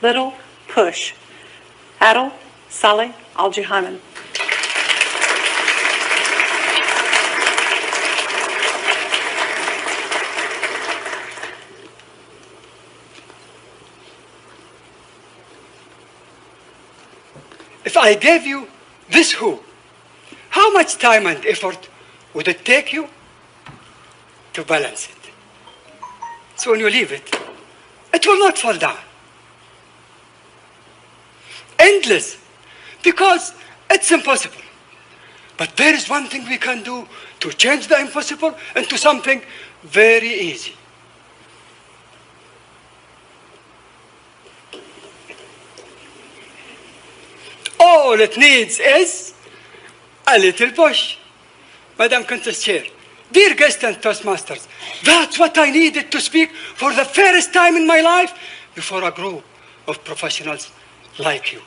Little push. عادل صالح الجهيمان. If I gave you this hoop, how much time and effort would it take you to balance it? So when you leave it, it will not fall down. Endless, because it's impossible. But there is one thing we can do to change the impossible into something very easy. All it needs is a little push. Madam Contest Chair, dear guests and Toastmasters, that's what I needed to speak for the first time in my life before a group of professionals like you.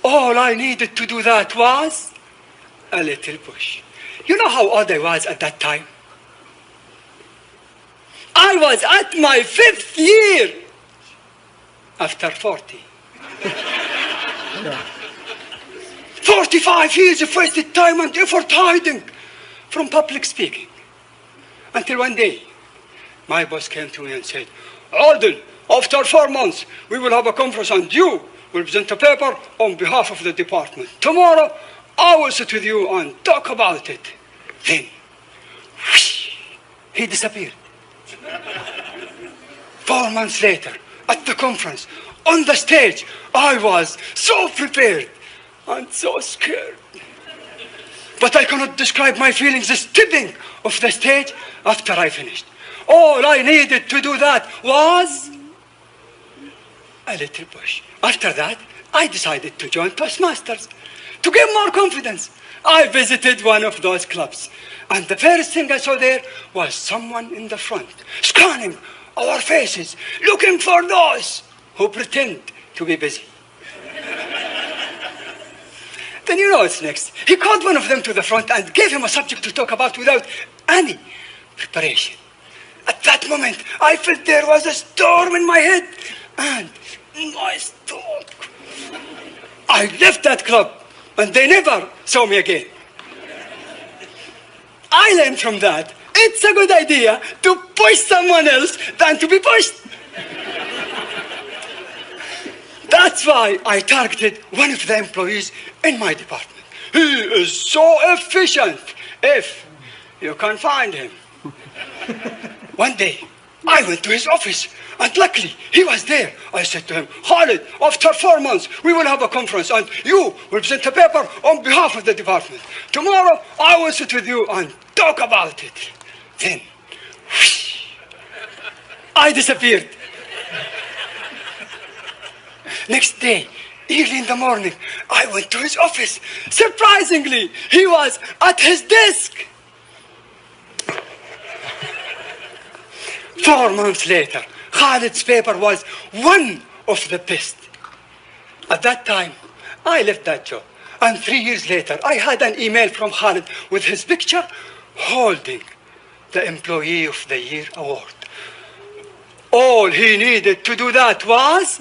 All I needed to do that was a little push. You know how old I was at that time? I was at my 5th year after 40. 45 years of wasted time and effort hiding from public speaking. Until one day, my boss came to me and said, Adil, after 4 months, we will have a conference and you will present a paper on behalf of the department. Tomorrow, I will sit with you and talk about it. Then, whoosh, he disappeared. 4 months later, at the conference, on the stage, I was so prepared and so scared. But I cannot describe my feelings stepping off the stage after I finished. All I needed to do that was a little push. After that, I decided to join Toastmasters to gain more confidence. I visited one of those clubs, and the first thing I saw there was someone in the front, scanning our faces, looking for those who pretend to be busy. Then you know what's next. He called one of them to the front and gave him a subject to talk about without any preparation. At that moment, I felt there was a storm in my head and my stomach. I left that club and they never saw me again. I learned from that it's a good idea to push someone else than to be pushed. That's why I targeted one of the employees in my department. He is so efficient, if you can find him. One day, I went to his office, and luckily, he was there. I said to him, Khalid, after 4 months, we will have a conference, and you will present a paper on behalf of the department. Tomorrow, I will sit with you and talk about it. Then, whoosh, I disappeared. Next day, early in the morning, I went to his office. Surprisingly, he was at his desk. 4 months later, Khalid's paper was one of the best. At that time, I left that job. And 3 years later, I had an email from Khalid with his picture holding the Employee of the Year award. All he needed to do that was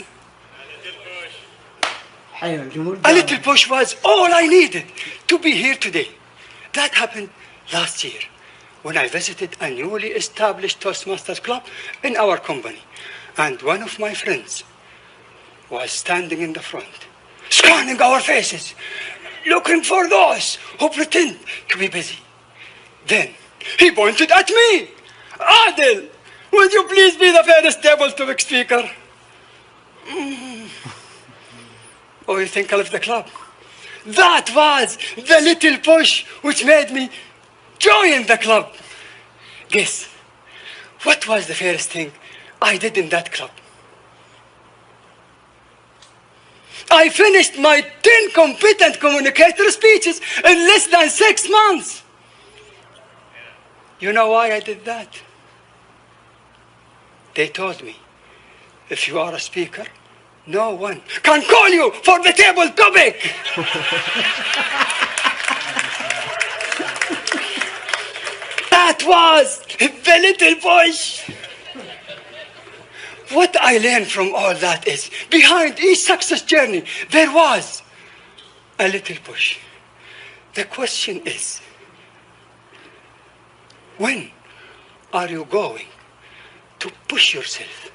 a little push was all I needed to be here today. That happened last year when I visited a newly established Toastmasters club in our company. And one of my friends was standing in the front, scanning our faces, looking for those who pretend to be busy. Then he pointed at me. Adil, would you please be the first table-topic speaker? Oh, you think I left the club? That was the little push which made me join the club. Guess, what was the first thing I did in that club? I finished my 10 competent communicator speeches in less than 6 months. You know why I did that? They told me, if you are a speaker, no one can call you for the table topic. That was the little push. what I learned from all that is, behind each success journey, there was a little push. The question is, when are you going to push yourself?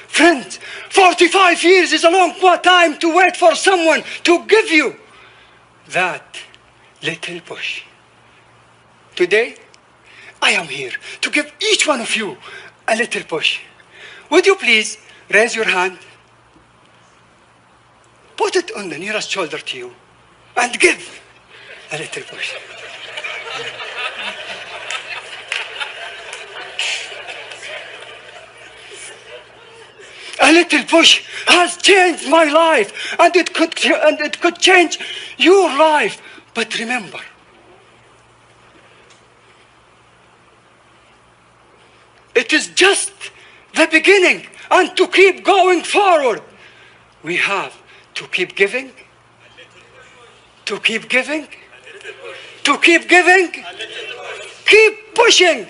Friends, 45 years is a long time to wait for someone to give you that little push. Today, I am here to give each one of you a little push. Would you please raise your hand? Put it on the nearest shoulder to you and give a little push. A little push has changed my life, and it could change your life. But remember, it is just the beginning, and to keep going forward, we have to keep giving, to keep giving, to keep giving, keep pushing.